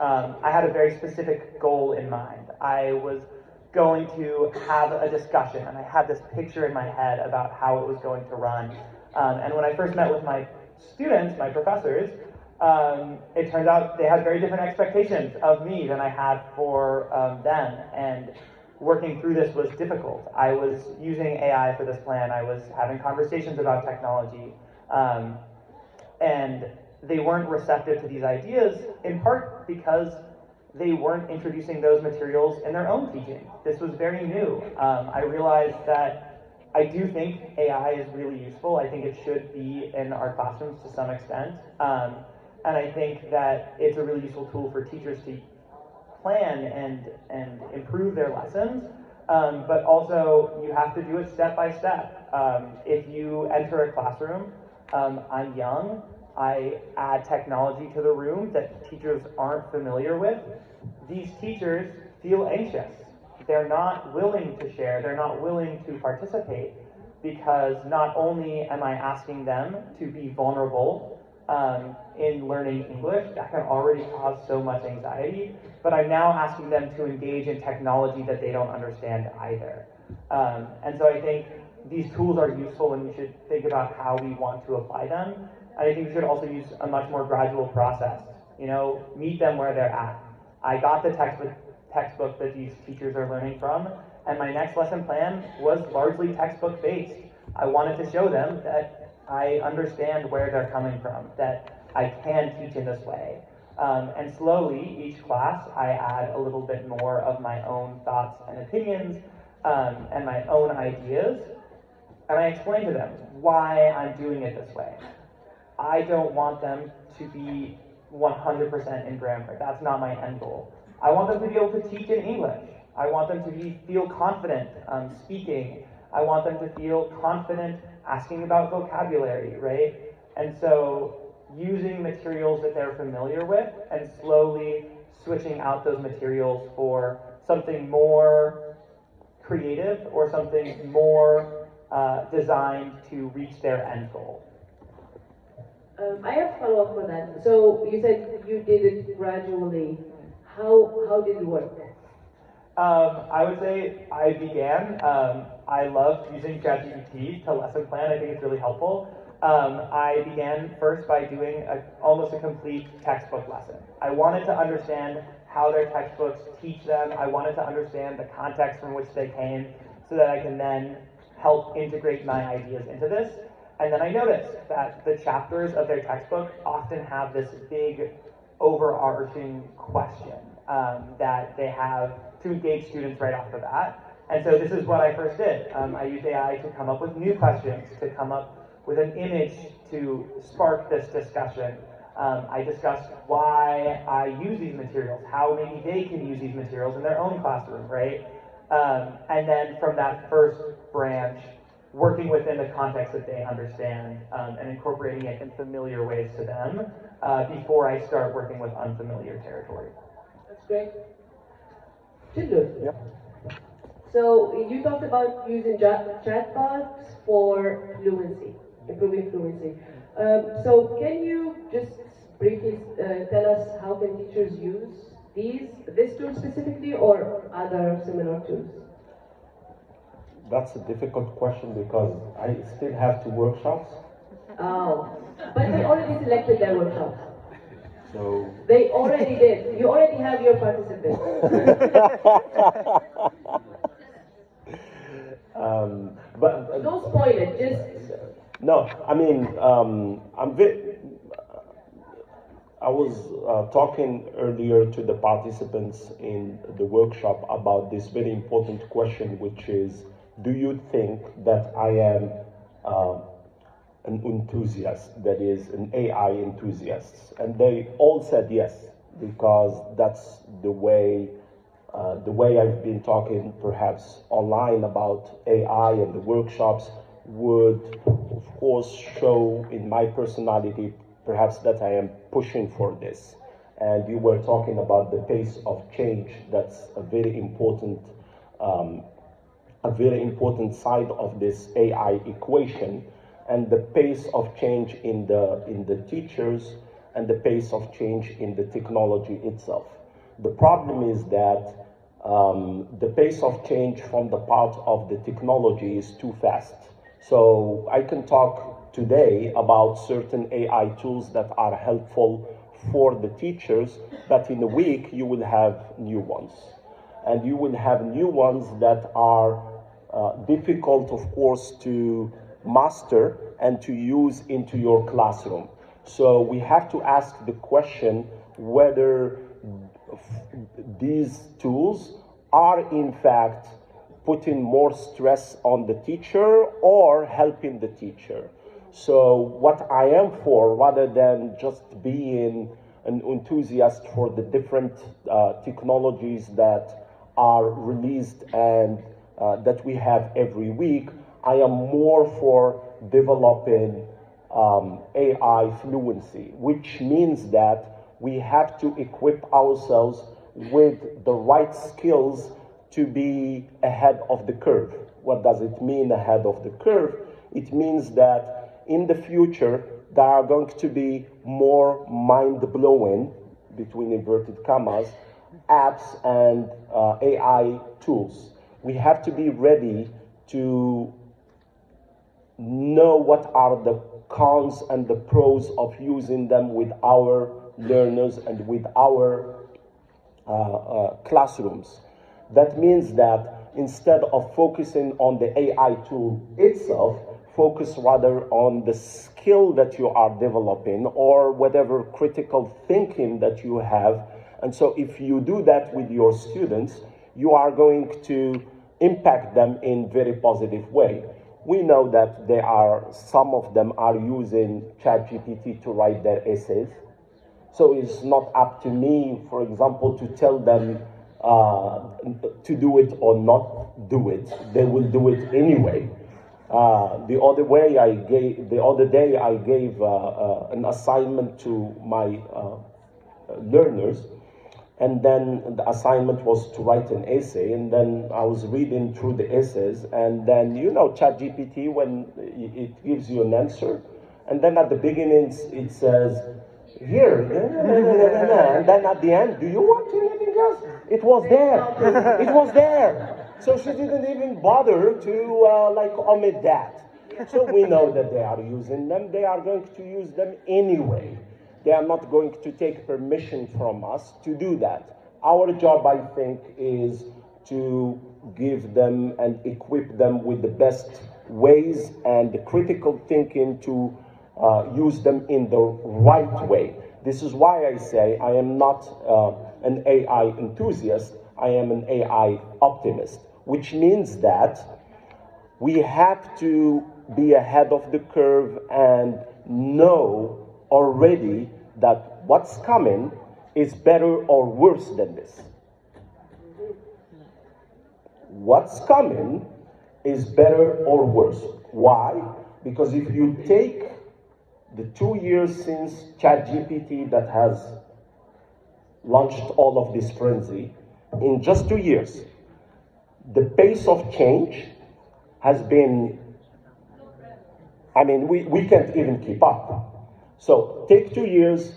I had a very specific goal in mind. I was going to have a discussion, and I had this picture in my head about how it was going to run. And when I first met with my students, my professors, it turns out they had very different expectations of me than I had for them, and working through this was difficult. I was using AI for this plan. I was having conversations about technology, and they weren't receptive to these ideas, in part because they weren't introducing those materials in their own teaching. This was very new. I realized that I do think AI is really useful. I think it should be in our classrooms to some extent. And I think that it's a really useful tool for teachers to plan and improve their lessons. But also, you have to do it step by step. If you enter a classroom, I'm young, I add technology to the room that teachers aren't familiar with. These teachers feel anxious. They're not willing to share, they're not willing to participate, because not only am I asking them to be vulnerable in learning English, that can already cause so much anxiety, but I'm now asking them to engage in technology that they don't understand either. And so I think these tools are useful, and we should think about how we want to apply them. And I think we should also use a much more gradual process. You know, meet them where they're at. I got the textbook that these teachers are learning from, and my next lesson plan was largely textbook based. I wanted to show them that I understand where they're coming from, that I can teach in this way. And slowly, each class, I add a little bit more of my own thoughts and opinions and my own ideas, and I explain to them why I'm doing it this way. I don't want them to be 100% in grammar. That's not my end goal. I want them to be able to teach in English. I want them to feel confident speaking. I want them to feel confident asking about vocabulary, right? And so using materials that they're familiar with and slowly switching out those materials for something more creative or something more designed to reach their end goal. I have a follow-up for that. So you said you did it gradually. How did it work? I would say I began. I loved using ChatGPT to lesson plan. I think it's really helpful. I began first by doing almost a complete textbook lesson. I wanted to understand how their textbooks teach them. I wanted to understand the context from which they came so that I can then help integrate my ideas into this. And then I noticed that the chapters of their textbook often have this big overarching question that they have to engage students right off the bat. And so this is what I first did. I used AI to come up with new questions, to come up with an image to spark this discussion. I discussed why I use these materials, how maybe they can use these materials in their own classroom, right? And then from that first branch, working within the context that they understand and incorporating it in familiar ways to them before I start working with unfamiliar territory. That's great. Chindu. Yep. So you talked about using chatbots for fluency, improving fluency. So can you just briefly tell us how can teachers use this tool specifically or other similar tools? That's a difficult question because I still have 2 workshops. Oh, but they already selected their workshops. So They already did. You already have your participants. But Don't spoil it. Just no, I mean, I was talking earlier to the participants in the workshop about this very important question, which is, do you think that I am an enthusiast, that is, an AI enthusiast? And they all said yes, because that's the way I've been talking perhaps online about AI and the workshops would, of course, show in my personality perhaps that I am pushing for this. And you were talking about the pace of change. That's a very important side of this AI equation. And the pace of change in the teachers and the pace of change in the technology itself. The problem is that the pace of change from the part of the technology is too fast. So I can talk today about certain AI tools that are helpful for the teachers, but in a week you will have new ones. And you will have new ones that are difficult, of course, to master and to use into your classroom. So we have to ask the question whether these tools are in fact putting more stress on the teacher or helping the teacher. So what I am for, rather than just being an enthusiast for the different technologies that are released and that we have every week, I am more for developing AI fluency, which means that we have to equip ourselves with the right skills to be ahead of the curve. What does it mean, ahead of the curve? It means that in the future, there are going to be more mind-blowing, between inverted commas, apps and AI tools. We have to be ready to know what are the cons and the pros of using them with our learners and with our classrooms. That means that instead of focusing on the AI tool itself, focus rather on the skill that you are developing or whatever critical thinking that you have. And so if you do that with your students, you are going to impact them in very positive way. We know that some of them are using ChatGPT to write their essays. So it's not up to me, for example, to tell them to do it or not do it. They will do it anyway. The other day I gave an assignment to my learners, and then the assignment was to write an essay, and then I was reading through the essays, and then ChatGPT, when it gives you an answer, and then at the beginning it says, here, and then at the end, do you want anything else? It was there. It was there. So she didn't even bother to omit that. So we know that they are using them. They are going to use them anyway. They are not going to take permission from us to do that. Our job, I think, is to give them and equip them with the best ways and the critical thinking to use them in the right way. This is why I say I am not an AI enthusiast, I am an AI optimist, which means that we have to be ahead of the curve and know already that what's coming is better or worse than this. What's coming is better or worse. Why? Because if you take the 2 years since ChatGPT that has launched all of this frenzy, in just 2 years, the pace of change has been, we can't even keep up. So take 2 years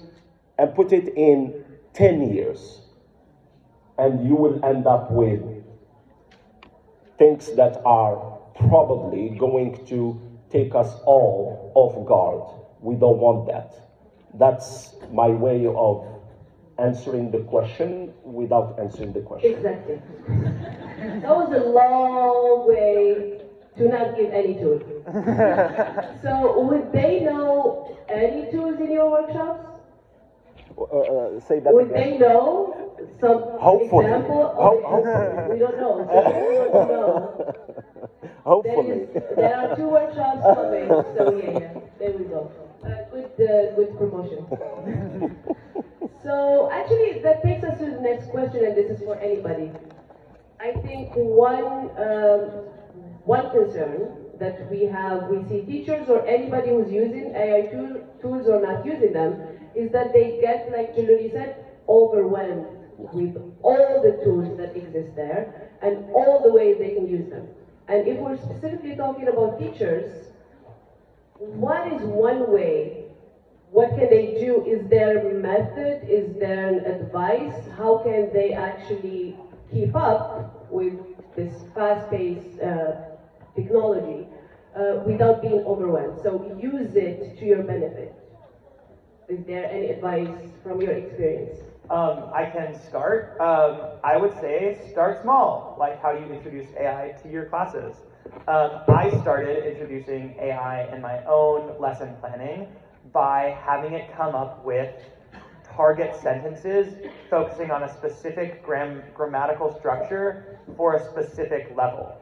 and put it in 10 years, and you will end up with things that are probably going to take us all off guard. We don't want that. That's my way of answering the question without answering the question. Exactly. That was a long way to not give any tools. So would they know any tools in your workshops? Say that Would again. they know some Hopefully. example? Hopefully. We don't know. So we want to know. Hopefully. There are 2 workshops coming, so yeah, there we go. Good promotion. So actually, that takes us to the next question, and this is for anybody. I think one concern that we see teachers or anybody who's using AI tools or not using them, is that they get, like Jaluri said, overwhelmed with all the tools that exist there and all the ways they can use them. And if we're specifically talking about teachers, what is one way what can they do? Is there a method? Is there an advice? How can they actually keep up with this fast-paced technology without being overwhelmed? So use it to your benefit. Is there any advice from your experience? I can start. I would say start small, like how you introduce AI to your classes. I started introducing AI in my own lesson planning by having it come up with target sentences focusing on a specific grammatical structure for a specific level.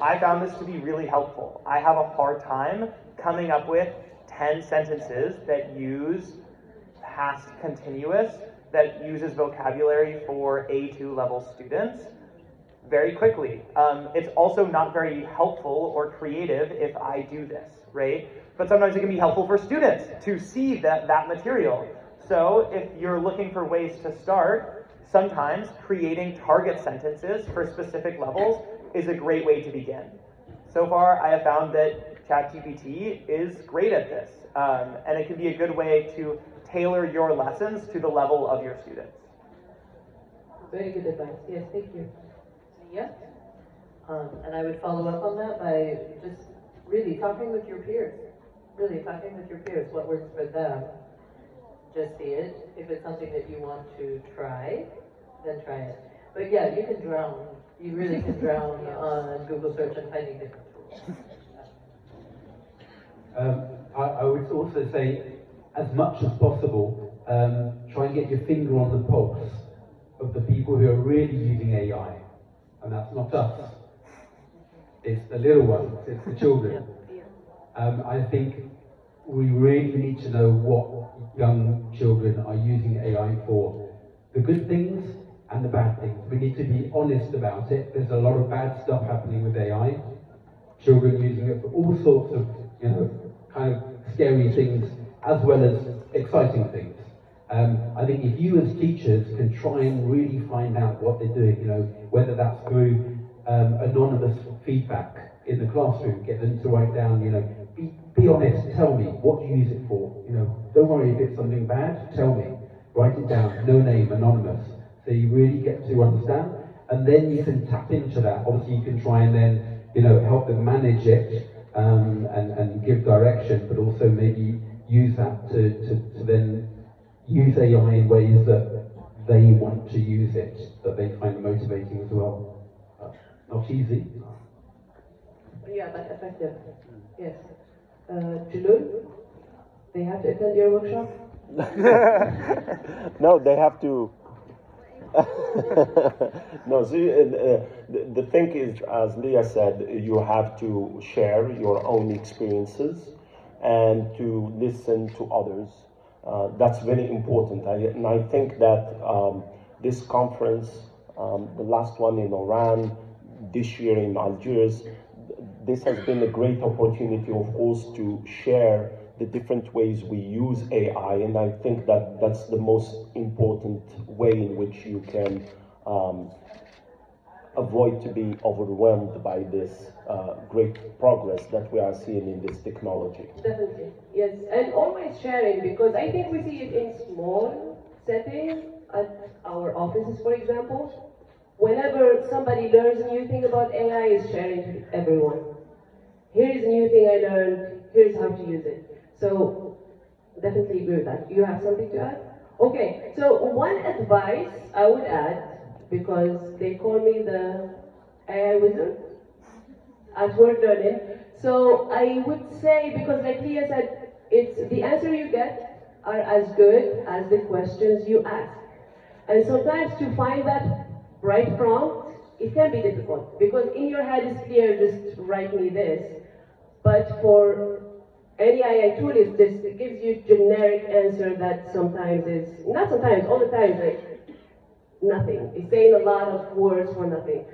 I found this to be really helpful. I have a hard time coming up with 10 sentences that use past continuous, that uses vocabulary for A2 level students very quickly. It's also not very helpful or creative if I do this, right? But sometimes it can be helpful for students to see that material. So if you're looking for ways to start, sometimes creating target sentences for specific levels is a great way to begin. So far, I have found that ChatGPT is great at this, and it can be a good way to tailor your lessons to the level of your students. Very good advice. Yes, thank you. Yeah. And I would follow up on that by just really talking with your peers. Really talking with your peers. What works for them? Just see it. If it's something that you want to try, then try it. But yeah, you can drown. You really can drown on Google search and finding different tools. I would also say, as much as possible, try and get your finger on the pulse of the people who are really using AI. And that's not us. It's the little ones, it's the children. I think we really need to know what young children are using AI for. The good things and the bad things. We need to be honest about it. There's a lot of bad stuff happening with AI. Children using it for all sorts of, kind of scary things, as well as exciting things. I think if you as teachers can try and really find out what they're doing, whether that's through anonymous feedback in the classroom, get them to write down, be honest, tell me, what do you use it for? Don't worry if it's something bad, tell me. Write it down, no name, anonymous. So you really get to understand, and then you can tap into that. Obviously you can try and then, help them manage it and give direction, but also maybe use that to then use AI in ways that they want to use it, that they find motivating as well. Not easy. Yeah, but effective. Yes. Julul, they have to attend your workshop? No, they have to. No, see, the thing is, as Leah said, you have to share your own experiences and to listen to others. That's very important. And I think that this conference, the last one in Oran, this year in Algiers, this has been a great opportunity, of course, to share the different ways we use AI, and I think that that's the most important way in which you can avoid to be overwhelmed by this great progress that we are seeing in this technology. Definitely, yes, and always sharing, because I think we see it in small settings, at our offices, for example. Whenever somebody learns a new thing about AI, is sharing to everyone. Here's a new thing I learned, here's how to use it. So, definitely agree with that. You have something to add? Okay, so one advice I would add, because they call me the AI wizard at work learning. So I would say, because like Leah said, it's the answer you get are as good as the questions you ask. And sometimes to find that right prompt, it can be difficult, because in your head it's clear, just write me this. But for any AI tool, it gives you generic answer that sometimes is, not sometimes, all the time, like nothing. It's saying a lot of words for nothing.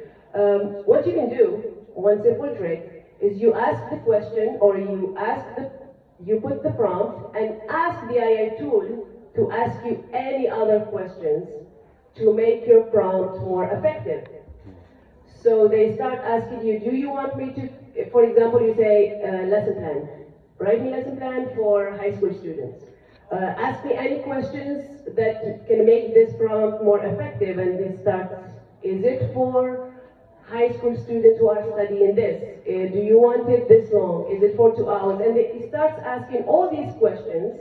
What you can do, one simple trick, is you ask the question, or you put the prompt and ask the AI tool to ask you any other questions to make your prompt more effective. So they start asking you, do you want me to, for example, you say lesson plan. Write me lesson plan for high school students. Ask me any questions that can make this prompt more effective, and this starts, is it for high school students who are studying this? Do you want it this long? Is it for 2 hours? And it starts asking all these questions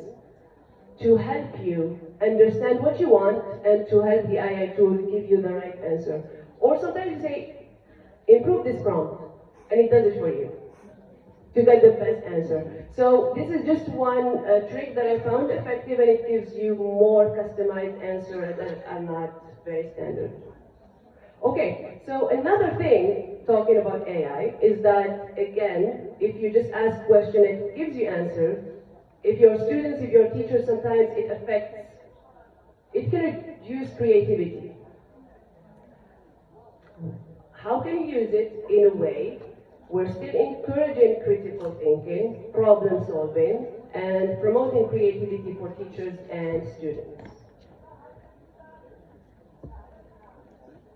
to help you understand what you want and to help the AI tool give you the right answer. Or sometimes you say, improve this prompt, and it does it for you to get the best answer. So this is just one trick that I found effective, and it gives you more customized answers that are not very standard. Okay, so another thing, talking about AI, is that, again, if you just ask question, it gives you answer. If your students, if your teachers, sometimes it can reduce creativity. How can you use it in a way we're still encouraging critical thinking, problem solving, and promoting creativity for teachers and students?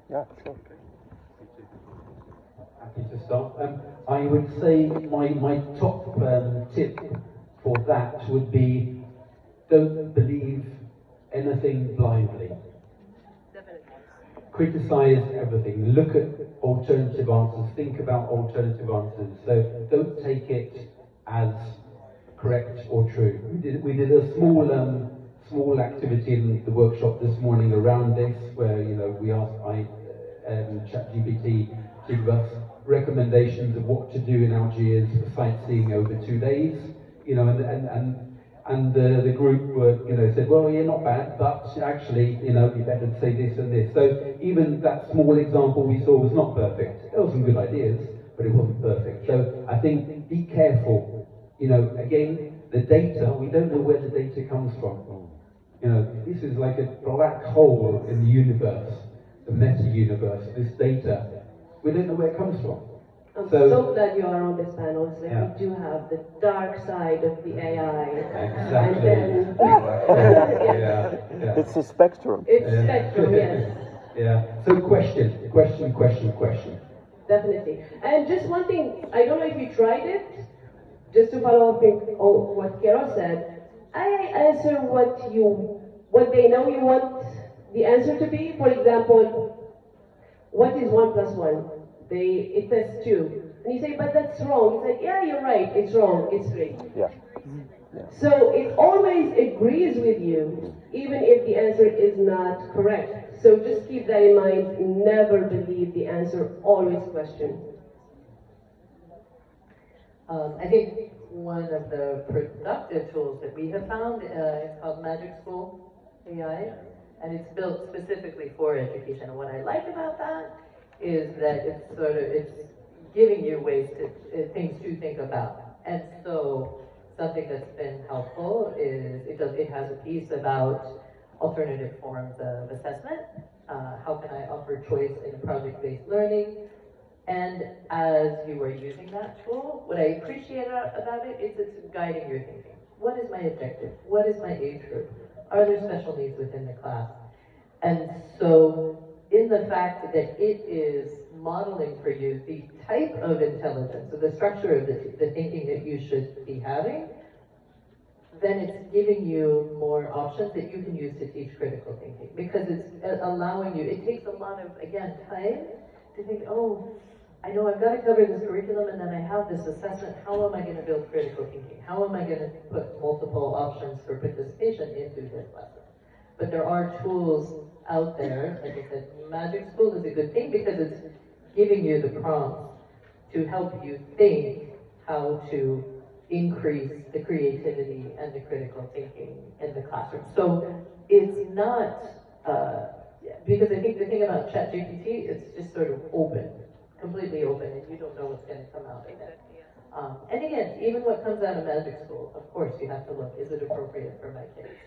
Yeah, sure. Happy to start. I would say my top tip for that would be, don't believe anything blindly. Criticize everything. Look at alternative answers. Think about alternative answers. So don't take it as correct or true. We did a small activity in the workshop this morning around this, where we asked ChatGPT to give us recommendations of what to do in Algiers for sightseeing over 2 days. And the group were, said, well, yeah, not bad, but actually, you better say this and this. So even that small example we saw was not perfect. There were some good ideas, but it wasn't perfect. So I think be careful. Again, the data, we don't know where the data comes from. This is like a black hole in the universe, the meta-universe, this data. We don't know where it comes from. I'm so glad you are on this panel. So Yeah. we do have the dark side of the AI. Exactly. And then, Yeah. It's a spectrum. It's spectrum, yes. Yeah. So question. Definitely. And just one thing, I don't know if you tried it, just to follow up on what Kero said. I answer what they know you want the answer to be. For example, what is 1 plus 1? It says 2. And you say, but that's wrong. It's like, yeah, you're right, it's wrong, it's 3. Yeah. So it always agrees with you, even if the answer is not correct. So just keep that in mind. Never believe the answer, always question. I think one of the productive tools that we have found is called Magic School AI, and it's built specifically for education. And what I like about that is that it's giving you ways to things to think about. And so something that's been helpful is it has a piece about alternative forms of assessment. How can I offer choice in project-based learning? And as you are using that tool, what I appreciate about it is it's guiding your thinking. What is my objective? What is my age group? Are there special needs within the class? And so in the fact that it is modeling for you the type of intelligence, so the structure of the thinking that you should be having, then it's giving you more options that you can use to teach critical thinking. Because it's allowing you, it takes a lot of, again, time to think, oh, I know I've got to cover this curriculum and then I have this assessment. How am I going to build critical thinking? How am I going to put multiple options for participation into this lesson? But there are tools out there, like I said, Magic School is a good thing because it's giving you the prompts to help you think how to increase the creativity and the critical thinking in the classroom. So it's not, because I think the thing about ChatGPT, it's just sort of open, completely open, and you don't know what's going to come out of it. And again, even what comes out of Magic School, of course, you have to look, is it appropriate for my kids?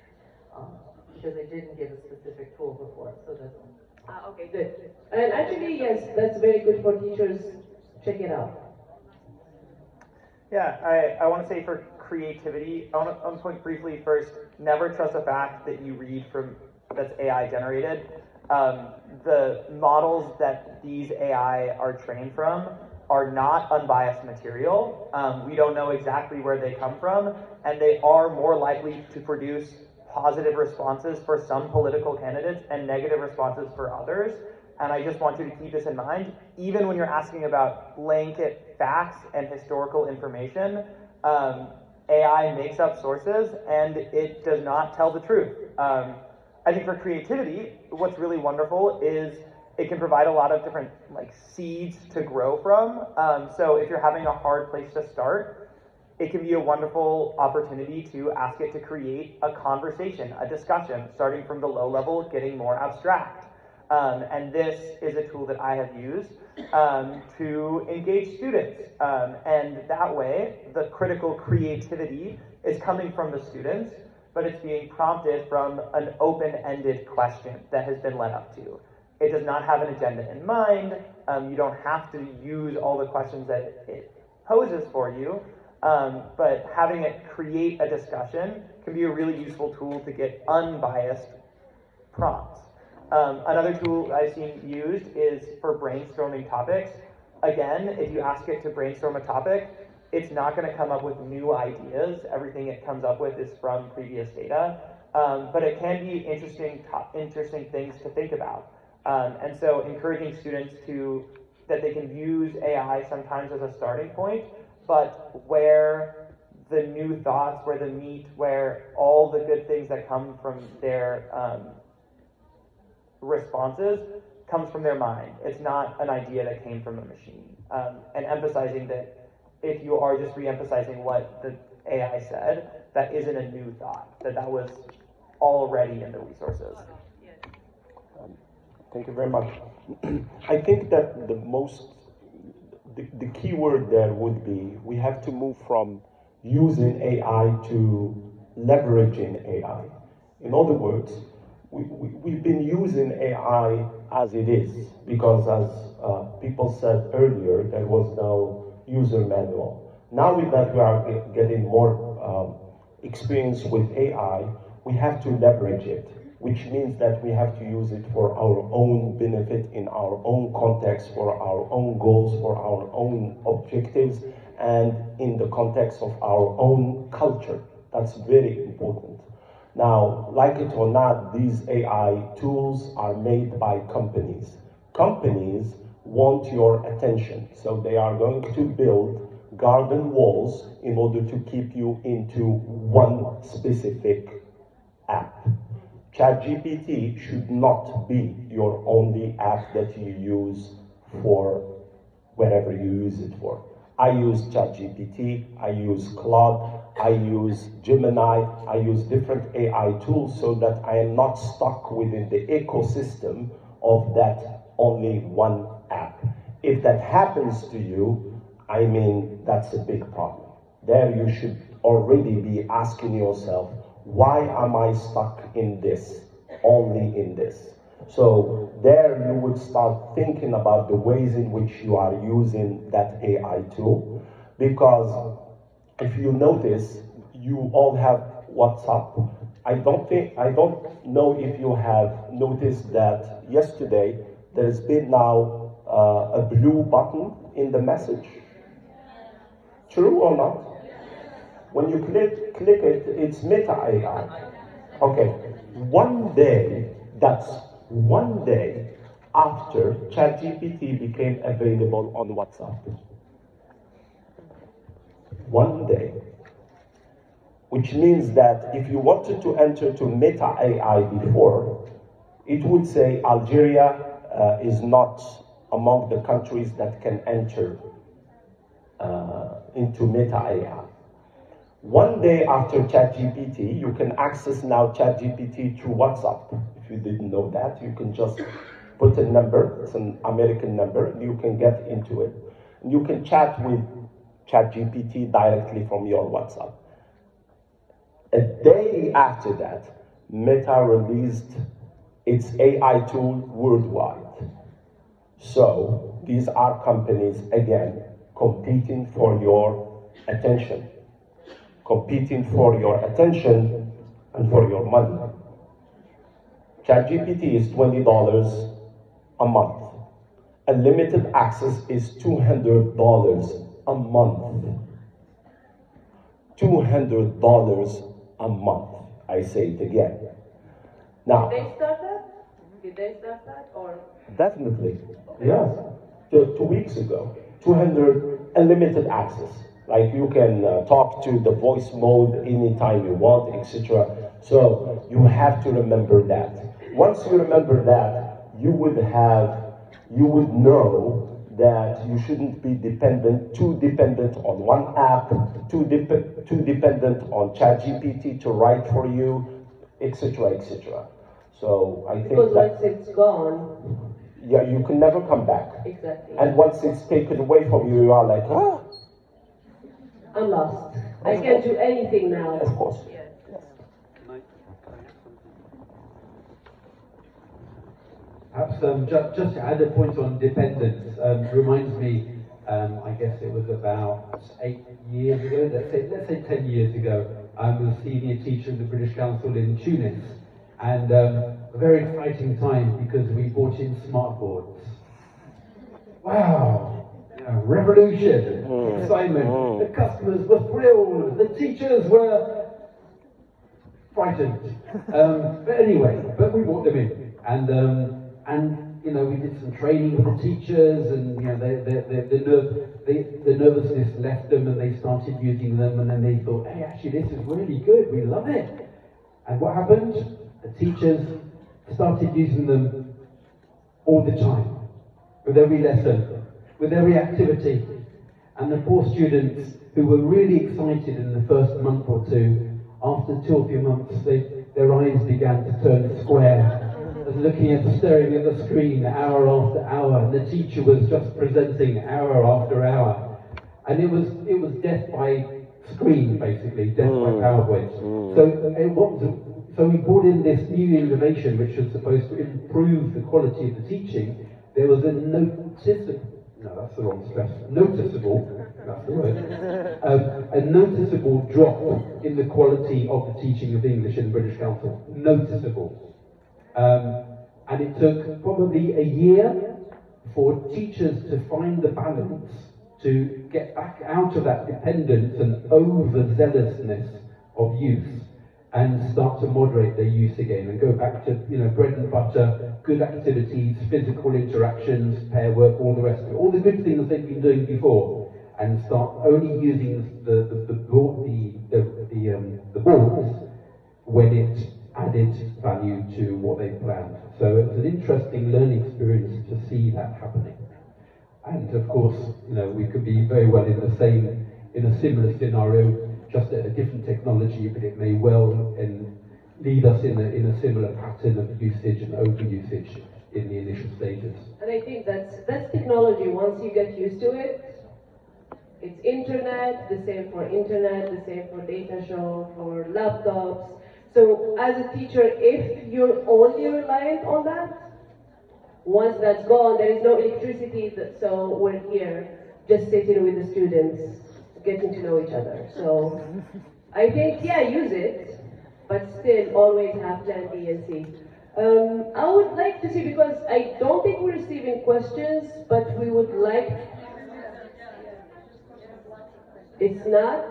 Because they didn't give a specific tool before, so that's... Okay, good. And actually, yes, that's very good for teachers. Check it out. Yeah, I want to say for creativity, I want to point briefly first, never trust a fact that you read from that's AI generated. The models that these AI are trained from are not unbiased material. We don't know exactly where they come from, and they are more likely to produce positive responses for some political candidates and negative responses for others. And I just want you to keep this in mind. Even when you're asking about blanket facts and historical information, AI makes up sources and it does not tell the truth. I think for creativity, what's really wonderful is it can provide a lot of different seeds to grow from. So if you're having a hard place to start, it can be a wonderful opportunity to ask it to create a conversation, a discussion, starting from the low level, getting more abstract. And this is a tool that I have used to engage students. And that way, the critical creativity is coming from the students, but it's being prompted from an open-ended question that has been led up to. It does not have an agenda in mind. You don't have to use all the questions that it poses for you, but having it create a discussion can be a really useful tool to get unbiased prompts. Another tool I've seen used is for brainstorming topics. Again, if you ask it to brainstorm a topic, it's not going to come up with new ideas. Everything it comes up with is from previous data, but it can be interesting things to think about. And so encouraging students that they can use AI sometimes as a starting point, but where the new thoughts, where the meat, where all the good things that come from their responses comes from their mind. It's not an idea that came from a machine. And emphasizing that if you are just re-emphasizing what the AI said, that isn't a new thought, that was already in the resources. Thank you very much. I think that the key word there would be, we have to move from using AI to leveraging AI. In other words, we've been using AI as it is, because as people said earlier, there was no user manual. Now that we are getting more experience with AI, we have to leverage it, which means that we have to use it for our own benefit, in our own context, for our own goals, for our own objectives, and in the context of our own culture. That's very important. Now, like it or not, these AI tools are made by companies. Companies want your attention, so they are going to build garden walls in order to keep you into one specific app. ChatGPT should not be your only app that you use for wherever you use it for. I use ChatGPT, I use Claude, I use Gemini, I use different AI tools so that I am not stuck within the ecosystem of that only one app. If that happens to you, I mean, that's a big problem. There you should already be asking yourself, why am I stuck in this, only in this? So there you would start thinking about the ways in which you are using that AI tool, because if you notice, you all have WhatsApp. I don't know if you have noticed that yesterday there's been now a blue button in the message. True or not? When you click it, it's Meta AI. Okay, that's one day after ChatGPT became available on WhatsApp. One day. Which means that if you wanted to enter to Meta AI before, it would say Algeria is not among the countries that can enter into Meta AI. One day after ChatGPT, you can access now ChatGPT through WhatsApp. If you didn't know that, you can just put a number, it's an American number, and you can get into it. And you can chat with ChatGPT directly from your WhatsApp. A day after that, Meta released its AI tool worldwide. So these are companies, again, competing for your attention. Competing for your attention and for your money. ChatGPT is $20 a month. unlimited access is $200 a month. $200 a month. I say it again. Now, Did they start that? Did they start that or? definitely, yes. 2 weeks ago, 200 unlimited access. Like you can talk to the voice mode anytime you want, etc. So you have to remember that. Once you remember that, you would know that you shouldn't be too dependent on one app, too dependent on ChatGPT to write for you, etc., etc. So I think Because that once it's gone, yeah, you can never come back. exactly. And once it's taken away from you, you are like, ah, I'm lost. I can't do anything now. of course. Perhaps just to add a point on dependence, reminds me, I guess it was about 8 years ago, let's say 10 years ago, I was a senior teacher in the British Council in Tunis, and a very exciting time because we brought in smart boards. Wow, revolution, excitement, the customers were thrilled, the teachers were frightened. But anyway, we brought them in, and you know, we did some training with the teachers, and you know, the nervousness left them, and they started using them, and then they thought, hey, actually, this is really good. We love it. And what happened? The teachers started using them all the time, with every lesson, with every activity, and the poor students who were really excited in the first month or two, after 2 or 3 months, their eyes began to turn square, staring at the screen hour after hour, and the teacher was just presenting hour after hour, and it was death by screen, basically, death by PowerPoint. So we brought in this new innovation, which was supposed to improve the quality of the teaching. There was a noticeable drop in the quality of the teaching of English in the British Council. Noticeable. And it took probably a year for teachers to find the balance to get back out of that dependence and overzealousness of use and start to moderate their use again and go back to, you know, bread and butter, good activities, physical interactions, pair work, all the rest of it, all the good things they've been doing before, and start only using the boards when it added value to what they planned. So it was an interesting learning experience to see that happening. And of course, you know, we could be very well in a similar scenario, just at a different technology, but it may well lead us in a similar pattern of usage and overusage in the initial stages. And I think that's technology. Once you get used to it, it's internet, the same for data show, for laptops. So as a teacher, if you're only reliant on that, once that's gone, there is no electricity, so we're here just sitting with the students, getting to know each other. So I think, yeah, use it, but still always have plan B and C. I would like to see, because I don't think we're receiving questions, but we would like... It's not?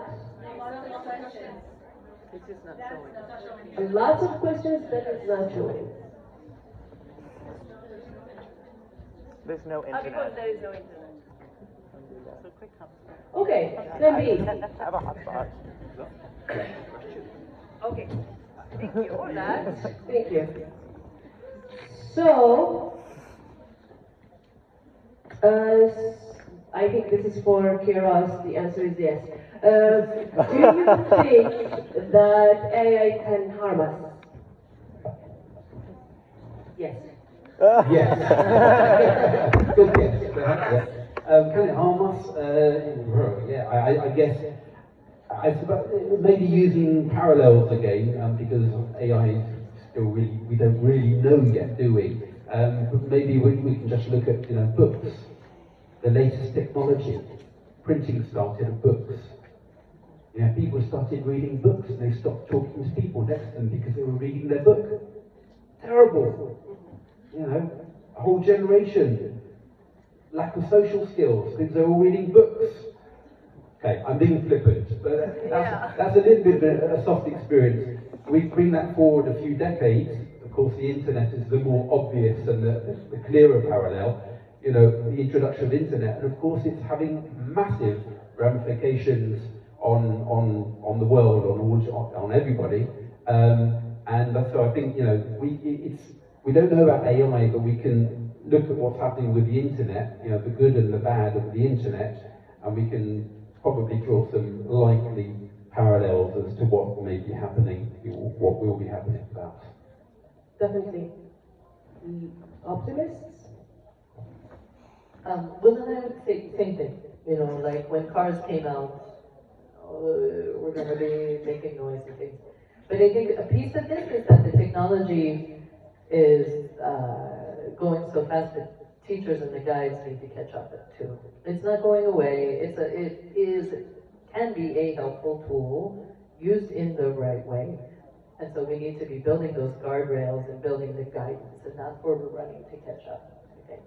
It's just not showing. Lots of questions that it's not showing. There's no Because internet. there is no internet. So quick hotspot. Okay, plan B. Have a hotspot. Okay. Thank you for that. Thank you. So, I think this is for Kiros. The answer is yes. Do you think that AI can harm us? Yes. Yes. Good guess. Can it harm us? Yeah, I guess. I suppose maybe using parallels again, because AI is still really, we don't really know yet, do we? But maybe we can just look at, you know, books, the latest technology. Printing started of books. You know, people started reading books and they stopped talking to people next to them because they were reading their book. Terrible. You know, a whole generation lack of social skills because they're all reading books. Okay, I'm being flippant, but that's a little bit of a soft experience. We bring that forward a few decades. Of course, the internet is the more obvious and the clearer parallel. You know, the introduction of internet, and of course, it's having massive ramifications on the world, on everybody. And so I think, you know, we don't know about AI, but we can look at what's happening with the internet, you know, the good and the bad of the internet, and we can probably draw some likely parallels as to what may be happening, what will be happening about. Definitely. Optimists? Well, then I would say same thing. You know, like when cars came out, we're going to be making noise and things. But I think a piece of this is that the technology is going so fast that teachers and the guides need to catch up too. It's not going away. It can be a helpful tool used in the right way. And so we need to be building those guardrails and building the guidance, and that's where we're running to catch up, I think.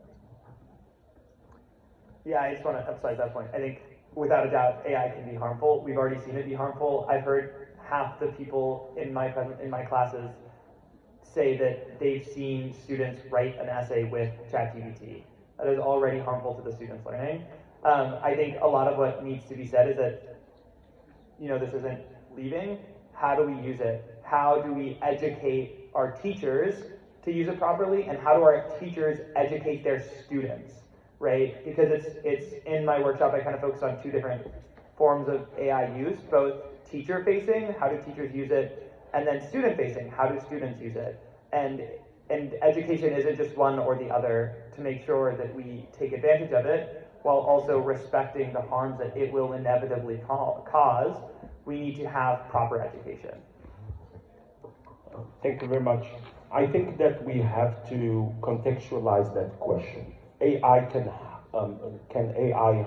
Yeah, I just want to emphasize that point. I think, without a doubt, AI can be harmful. We've already seen it be harmful. I've heard half the people in my classes say that they've seen students write an essay with ChatGPT. That is already harmful to the students' learning. I think a lot of what needs to be said is that, you know, this isn't leaving. How do we use it? How do we educate our teachers to use it properly? And how do our teachers educate their students, right? Because it's in my workshop, I kind of focus on two different forms of AI use, both teacher-facing, how do teachers use it, and then student-facing, how do students use it? And education isn't just one or the other, to make sure that we take advantage of it while also respecting the harms that it will inevitably cause. We need to have proper education. Thank you very much. I think that we have to contextualize that question. AI can AI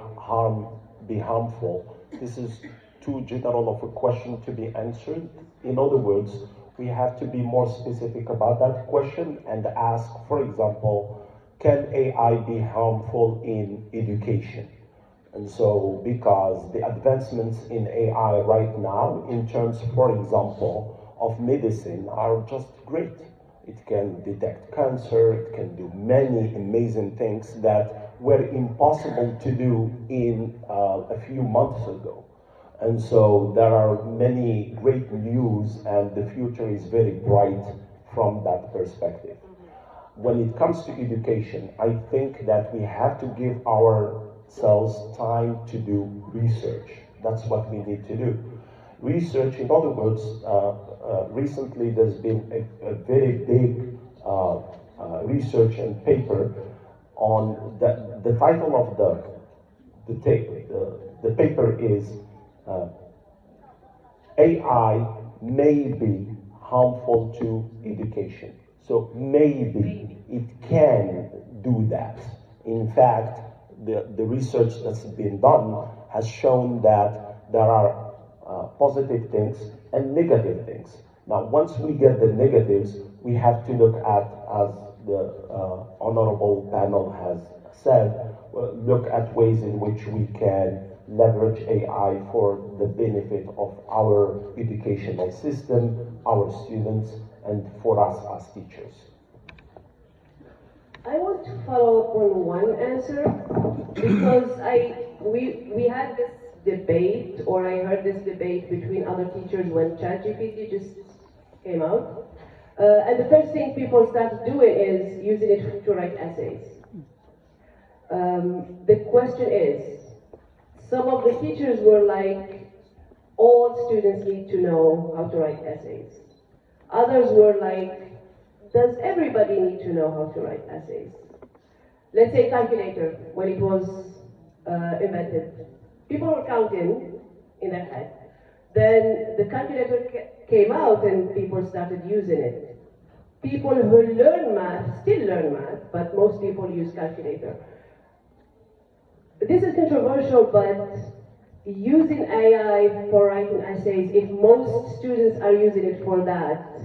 be harmful? This is too general of a question to be answered. In other words, we have to be more specific about that question and ask, for example, can AI be harmful in education? And so, because the advancements in AI right now, in terms, for example, of medicine, are just great. It can detect cancer, it can do many amazing things that were impossible to do in a few months ago. And so there are many great news, and the future is very bright from that perspective. When it comes to education, I think that we have to give ourselves time to do research. That's what we need to do. Research, in other words, recently there's been a very big research and paper on the title of the paper is AI may be harmful to education. So maybe it can do that. In fact, the research that's been done has shown that there are positive things and negative things. Now, once we get the negatives, we have to look at, as the honorable panel has said, look at ways in which we can leverage AI for the benefit of our educational system, our students, and for us as teachers. I want to follow up on one answer because we had this debate, or I heard this debate between other teachers when ChatGPT just came out. And the first thing people started doing is using it to write essays. The question is, some of the teachers were like, all students need to know how to write essays. Others were like, does everybody need to know how to write essays? Let's say calculator, when it was invented. People were counting in their head. Then the calculator came out and people started using it. People who learn math still learn math, but most people use calculator. This is controversial, but using AI for writing essays, if most students are using it for that,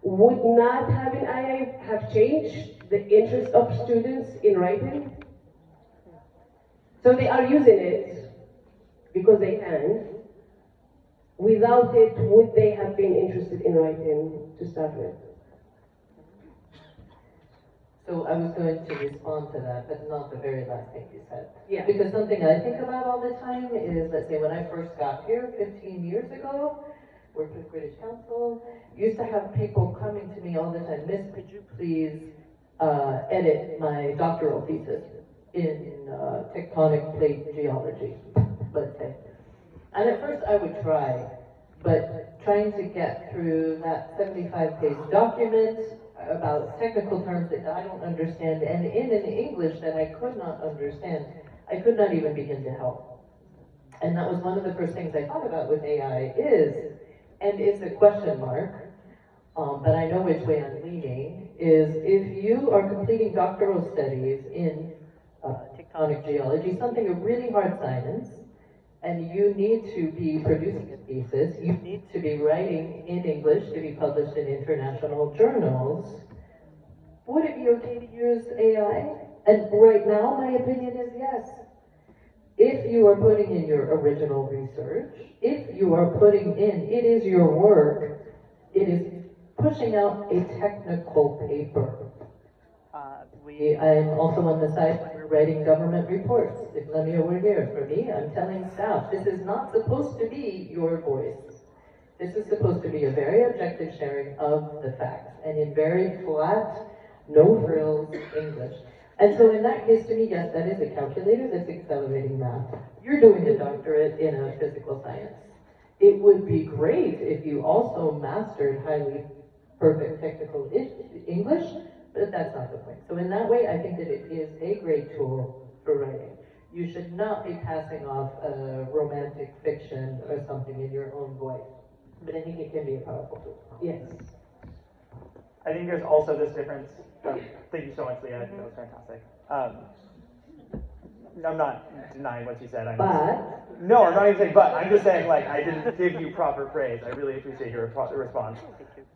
would not having AI have changed the interest of students in writing? So they are using it because they can. Without it, would they have been interested in writing to start with? So I was going to respond to that, but not the very last thing you said. Yeah. Because something I think about all the time is, let's say when I first got here 15 years ago, worked with British Council, used to have people coming to me all the time, Miss, could you please edit my doctoral thesis in tectonic plate geology, let's say. And at first I would try, but trying to get through that 75-page document about technical terms that I don't understand, and in an English that I could not understand, I could not even begin to help. And that was one of the first things I thought about with AI is, and it's a question mark, but I know which way I'm leaning, is if you are completing doctoral studies in tectonic geology, something of really hard science, and you need to be producing a thesis, you need to be writing in English to be published in international journals, would it be okay to use AI? And right now, my opinion is yes. If you are putting in your original research, if you are putting in, it is your work, it is pushing out a technical paper. I'm also on the side when we're writing government reports. If let me over here, for me, I'm telling staff, this is not supposed to be your voice. This is supposed to be a very objective sharing of the facts, and in very flat, no frills English. And so in that case, to me, yes, that is a calculator that's accelerating math. You're doing a doctorate in a physical science. It would be great if you also mastered highly perfect technical English, but that's not the point. So in that way, I think that it is a great tool for writing. You should not be passing off a romantic fiction or something in your own voice. But I think it can be a powerful tool. Yes. I think there's also this difference. Thank you so much, Leah. I think that was fantastic. I'm not denying what you said. No, I'm not even saying but. I'm just saying, like, I didn't give you proper praise. I really appreciate your response.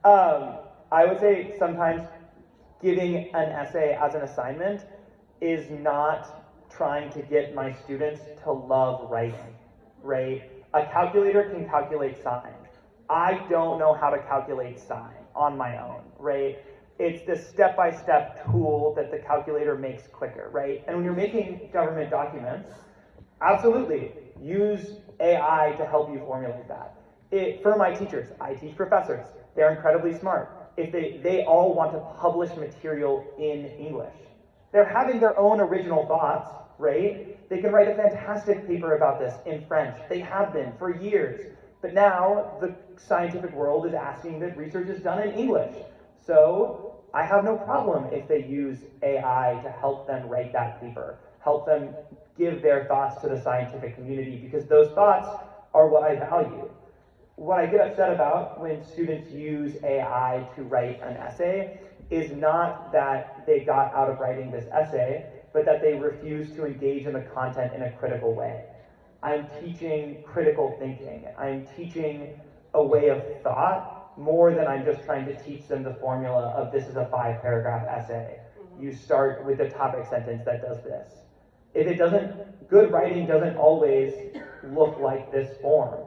I would say sometimes giving an essay as an assignment is not trying to get my students to love writing, right? A calculator can calculate sine. I don't know how to calculate sine on my own, right? It's this step-by-step tool that the calculator makes quicker, right? And when you're making government documents, absolutely, use AI to help you formulate that. For my teachers, I teach professors. They're incredibly smart. If they all want to publish material in English. They're having their own original thoughts, right? They can write a fantastic paper about this in French. They have been for years. But now the scientific world is asking that research is done in English. So I have no problem if they use AI to help them write that paper, help them give their thoughts to the scientific community, because those thoughts are what I value. What I get upset about when students use AI to write an essay is not that they got out of writing this essay, but that they refuse to engage in the content in a critical way. I'm teaching critical thinking. I'm teaching a way of thought more than I'm just trying to teach them the formula of this is a 5-paragraph essay. You start with the topic sentence that does this. If it doesn't, good writing doesn't always look like this form,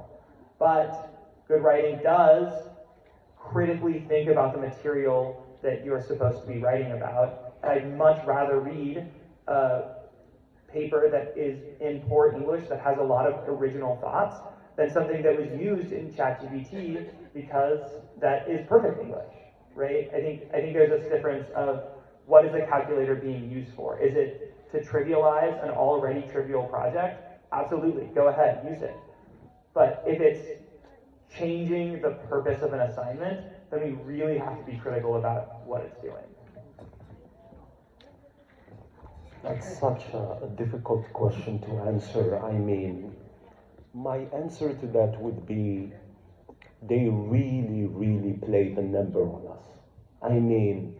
but good writing does critically think about the material that you're supposed to be writing about. And I'd much rather read a paper that is in poor English that has a lot of original thoughts than something that was used in ChatGPT because that is perfect English, right? I think there's this difference of what is a calculator being used for? Is it to trivialize an already trivial project? Absolutely, go ahead, use it. But if it's changing the purpose of an assignment, then we really have to be critical about what it's doing. That's such a difficult question to answer. I mean, my answer to that would be they really, really played a number on us. I mean,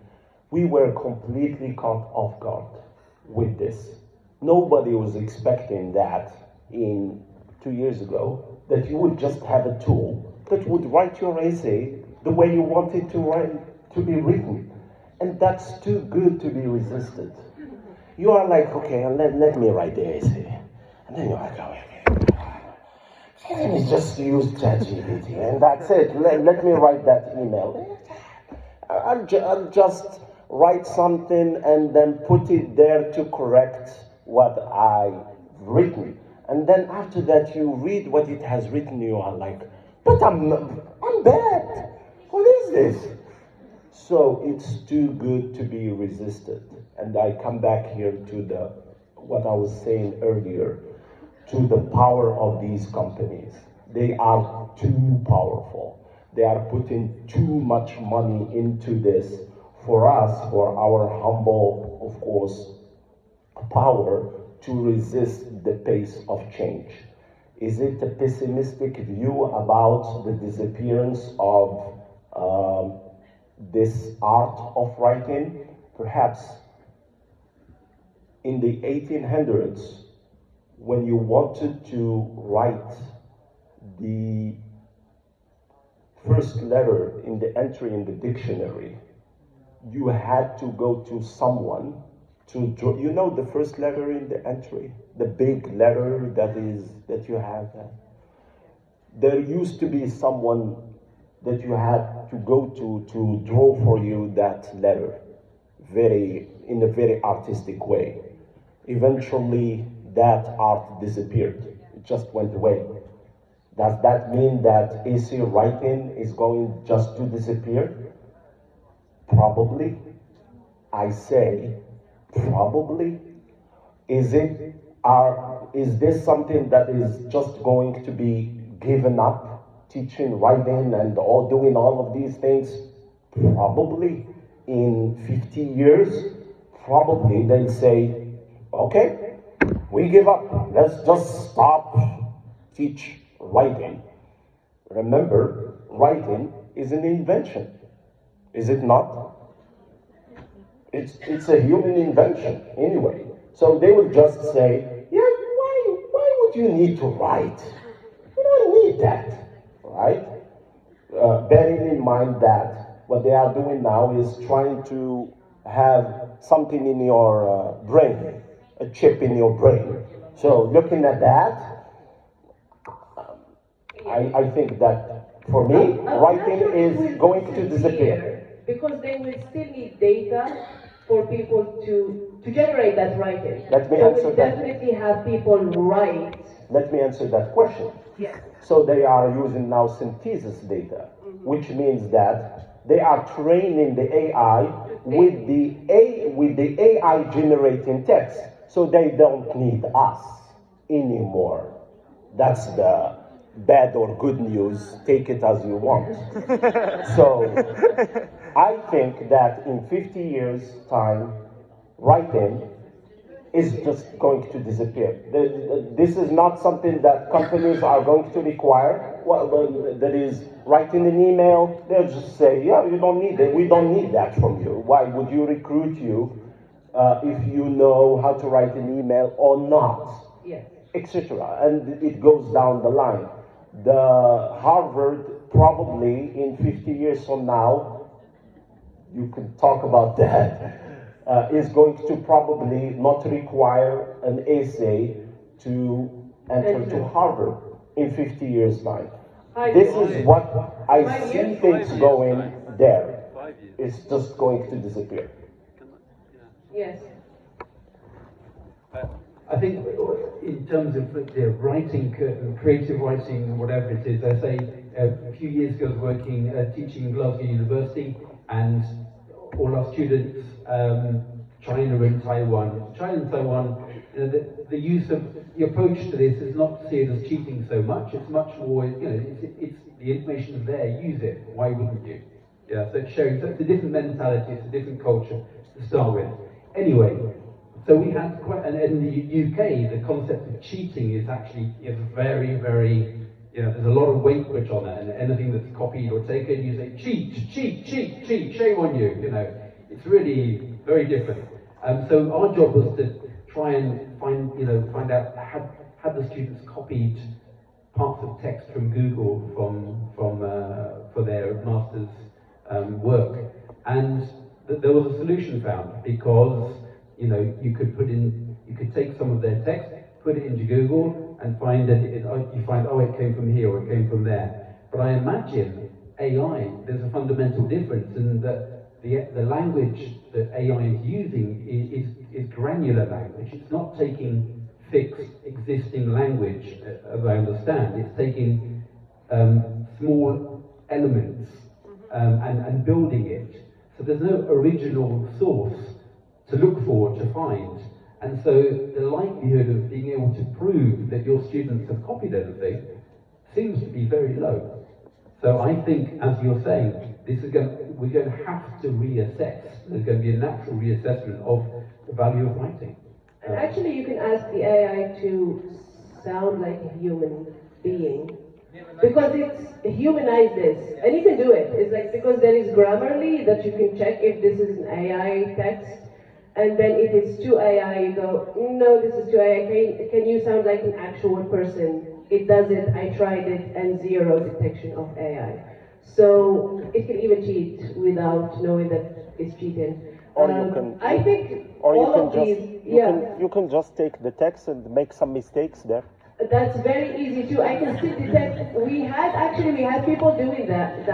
we were completely caught off guard with this. Nobody was expecting that 2 years ago, that you would just have a tool that would write your essay the way you want it to be written. And that's too good to be resisted. you are like, okay, let me write the essay. And then you're like, oh, okay. Let me just use ChatGPT, and that's it. Let me write that email. I'll just write something and then put it there to correct what I've written. And then after that, you read what it has written, you are like, but I'm bad. What is this? So it's too good to be resisted. And I come back here to what I was saying earlier, to the power of these companies. They are too powerful. They are putting too much money into this for us, for our humble, of course, power to resist the pace of change. Is it a pessimistic view about the disappearance of this art of writing? Perhaps in the 1800s, when you wanted to write the first letter in the entry in the dictionary, you had to go to someone to draw. You know the first letter in the entry, the big letter that you have. There used to be someone that you had to go to draw for you that letter, in a very artistic way. Eventually, that art disappeared. It just went away. Does that mean that essay writing is going just to disappear? Probably. I say, probably. Is this something that is just going to be given up, teaching, writing, and doing all of these things? Probably. In 50 years, probably they'll say, okay, we give up. Let's just stop teach writing. Remember, writing is an invention. Is it not? It's a human invention anyway. So they will just say, yeah, why would you need to write? You don't need that, right? Bearing in mind that what they are doing now is trying to have something in your brain, a chip in your brain. So looking at that, I think that for me, writing is going to disappear. Because they will still need data for people to generate that writing. Let me so answer we'll that. definitely have people write. Let me answer that question. Yes. So they are using now synthesis data, which means that they are training the AI with the AI generating text. So they don't need us anymore. That's the bad or good news. Take it as you want. So I think that in 50 years' time, writing is just going to disappear. This is not something that companies are going to require. That is, writing an email, they'll just say, yeah, you don't need it. We don't need that from you. Why would you recruit you if you know how to write an email or not? Yes. Etc. And it goes down the line. The Harvard, probably in 50 years from now, you could talk about that, is going to probably not require an essay to enter to Harvard in 50 years' time. This is what I see things going there. It's just going to disappear. Yes. I think in terms of writing, creative writing, whatever it is, I say a few years ago I was working, teaching Glasgow University, and all our students, China and Taiwan, the use of, the approach to this is not to see it as cheating so much, it's much more, it's the information is there, use it, why wouldn't you? Yeah, so it's showing, so it's a different mentality, it's a different culture to start with. Anyway, so we had quite, and in the UK, the concept of cheating is actually very, very, there's a lot of weight put on it, and anything that's copied or taken, you say, cheat, shame on you, It's really very different. So our job was to try and find out, had the students copied parts of text from Google for their master's work, and there was a solution found, because You know, you could take some of their text, put it into Google, and find that you find, oh, it came from here or it came from there. But I imagine AI, there's a fundamental difference in that the language that AI is using is granular language. It's not taking fixed existing language, as I understand. It's taking small elements and building it. So there's no original source to look for, to find. And so the likelihood of being able to prove that your students have copied anything seems to be very low. So I think, as you're saying, we're going to have to reassess. There's going to be a natural reassessment of the value of writing. And actually, you can ask the AI to sound like a human being, because it's humanized this, and you can do it. It's like, because there is Grammarly that you can check if this is an AI text, and then if it's too AI, you go, no, this is too AI. Can you sound like an actual person? It does it. I tried it, and zero detection of AI. So it can even cheat without knowing that it's cheating. Or you can, I think or you all can of just, these, yeah. you can just take the text and make some mistakes there. That's very easy too. I can still detect. We had people doing that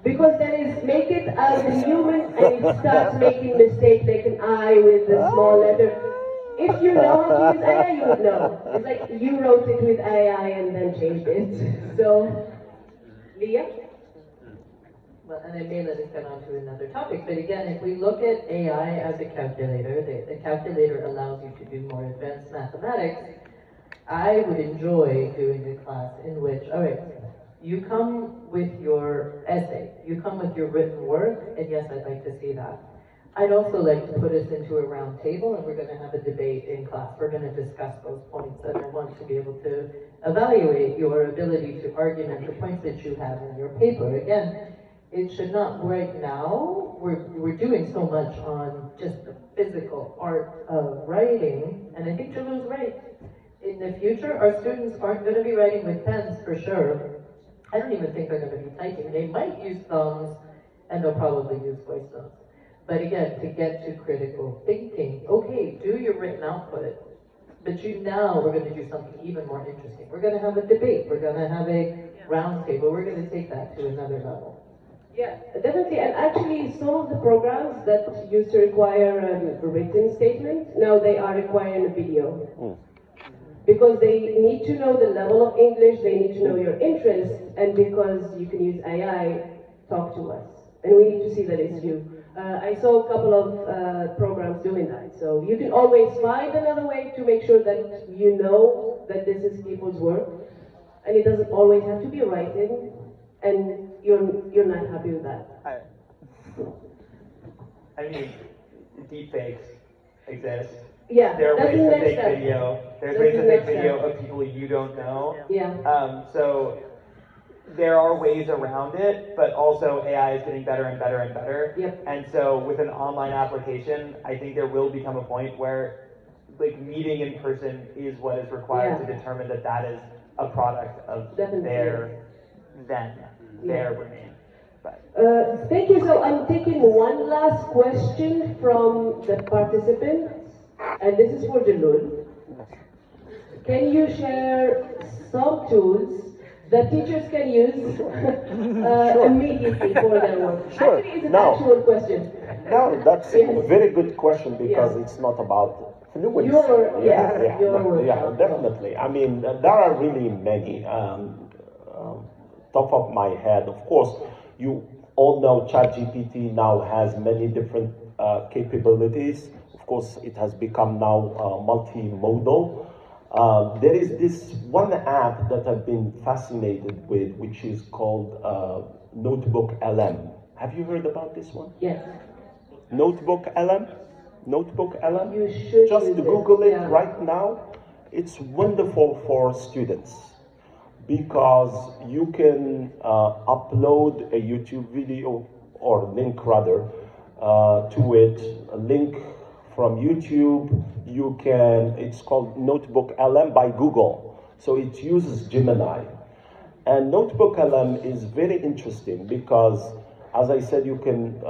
because then it's make it as a human and it starts making mistakes like an I with a small letter. If you know how to use AI, you would know. It's like you wrote it with AI and then changed it. So, Leah? Well, and I may let us get on to another topic, but again, if we look at AI as a calculator, the calculator allows you to do more advanced mathematics. I would enjoy doing a class in which, all right, you come with your essay, you come with your written work, and yes, I'd like to see that. I'd also like to put us into a round table, and we're going to have a debate in class. We're going to discuss those points, and I want to be able to evaluate your ability to argument the points that you have in your paper. Again, it should not, right now, we're doing so much on just the physical art of writing, and I think Jalu's right. In the future, our students aren't going to be writing with pens for sure. I don't even think they're going to be typing. They might use thumbs, and they'll probably use voice notes. But again, to get to critical thinking, okay, do your written output, but now we're going to do something even more interesting. We're going to have a debate. We're going to have a round table. We're going to take that to another level. Yeah, definitely. And actually, some of the programs that used to require a written statement, now they are requiring a video. Because they need to know the level of English, they need to know your interest, and because you can use AI, talk to us. And we need to see that it's you. I saw a couple of programs doing that. So you can always find another way to make sure that you know that this is people's work. And it doesn't always have to be writing, and you're not happy with that. I mean, deepfakes exist. Yeah, There are that's ways the to next fake step. video. There's That's ways the to fake next video step. of people you don't know. Yeah. So there are ways around it, but also AI is getting better and better and better. Yep. And so with an online application, I think there will become a point where like meeting in person is what is required Yeah. to determine that that is a product of Definitely. their brain. But Thank you. So I'm taking one last question from the participants, and this is for Jalul. Can you share some tools that teachers can use immediately for their work? Sure. Actually, it's an No. actual question. No, that's Yes. a very good question because Yeah. it's not about fluency. Your work. Yeah, definitely. I mean, there are really many. Top of my head, of course, you all know ChatGPT now has many different capabilities. Of course, it has become now multimodal. There is this one app that I've been fascinated with, which is called Notebook LM. Have you heard about this one? Yes. Notebook LM? Notebook LM? You should Just use Google it yeah. right now. It's wonderful for students because you can upload a YouTube video or link rather to it, a link from YouTube. You can, it's called Notebook LM by Google. So it uses Gemini. And Notebook LM is very interesting because, as I said, you can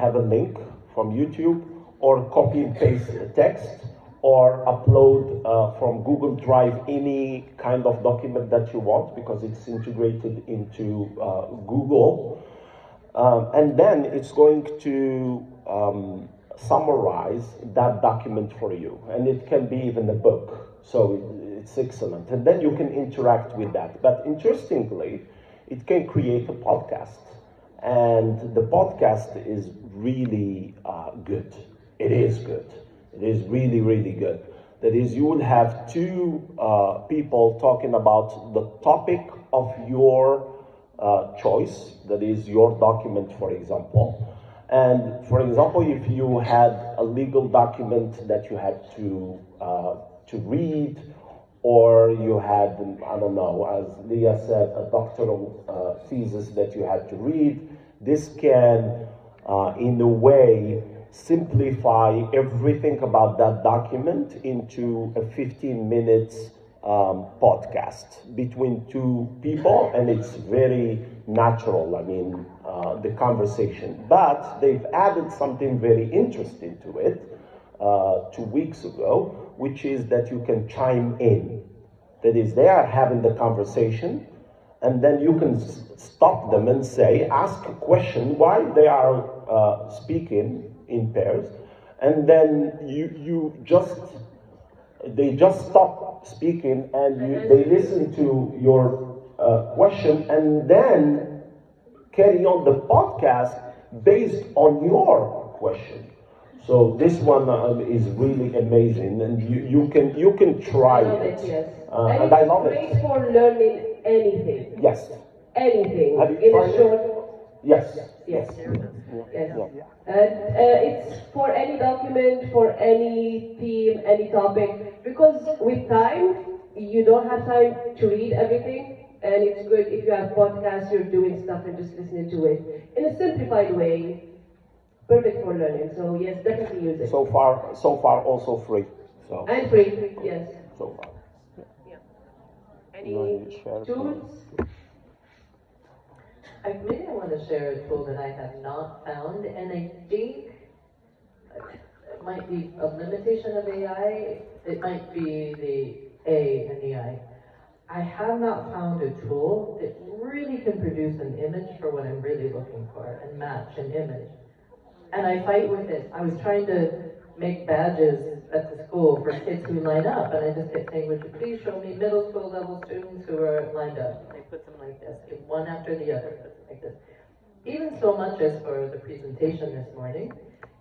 have a link from YouTube, or copy and paste text, or upload from Google Drive any kind of document that you want because it's integrated into Google. And then it's going to summarize that document for you. And it can be even a book. So it's excellent. And then you can interact with that. But interestingly, it can create a podcast. And the podcast is really good. It is good. It is really, really good. That is, you will have two people talking about the topic of your choice, that is your document, for example. And for example, if you had a legal document that you had to read, or you had, I don't know, as Leah said, a doctoral thesis that you had to read, this can, in a way, simplify everything about that document into a 15 minutes podcast between two people, and it's very natural, I mean, the conversation. But they've added something very interesting to it 2 weeks ago, which is that you can chime in. That is, they are having the conversation, and then you can stop them and say, ask a question while they are speaking in pairs, and then they just stop speaking, and they listen to your question, and then carry on the podcast based on your question. So this one is really amazing, and you can try I love it. Yes. And I love it's it. great for learning anything. Yes. Anything. Have you In tried a it? short. Yes. Yes. Yes. Yeah. And it's for any document, for any theme, any topic. Because with time, you don't have time to read everything. And it's good if you have podcasts, you're doing stuff and just listening to it in a simplified way. Perfect for learning. So yes, definitely use it. So far also free. So And free. Yes. so far. Any share tools? Maybe I want to share a tool that I have not found, and I think it might be a limitation of AI. It might be the A and the I. I have not found a tool that really can produce an image for what I'm really looking for and match an image. And I fight with it. I was trying to make badges at the school for kids who line up, and I just kept saying, would you please show me middle school level students who are lined up? And I put them like this, one after the other, put them like this. Even so much as for the presentation this morning,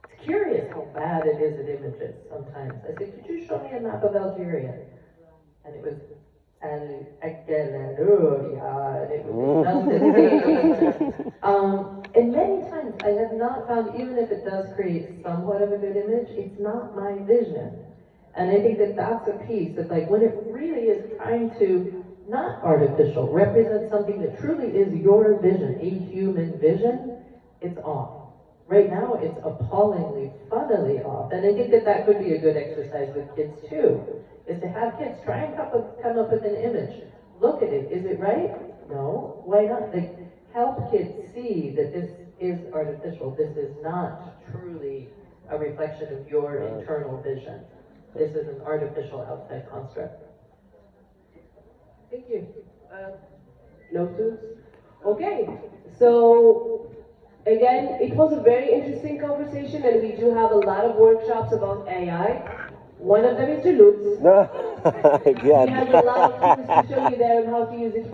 it's curious how bad it is at images sometimes. I said, could you show me a map of Algeria? And it was and it was and many times I have not found, even if it does create somewhat of a good image, it's not my vision. And I think that that's a piece that, like, when it really is trying to, not artificial, represent something that truly is your vision, a human vision, it's off. Right now, it's appallingly, funnily off. And I think that that could be a good exercise with kids too, is to have kids try and come up with an image. Look at it. Is it right? No. Why not? Like, help kids see that this is artificial. This is not truly a reflection of your internal vision. This is an artificial outside construct. Thank you. No tools? Okay. So, again, it was a very interesting conversation, and we do have a lot of workshops about AI. One of them is Duluth. Again. We have a lot of tools to show you there on how to use it.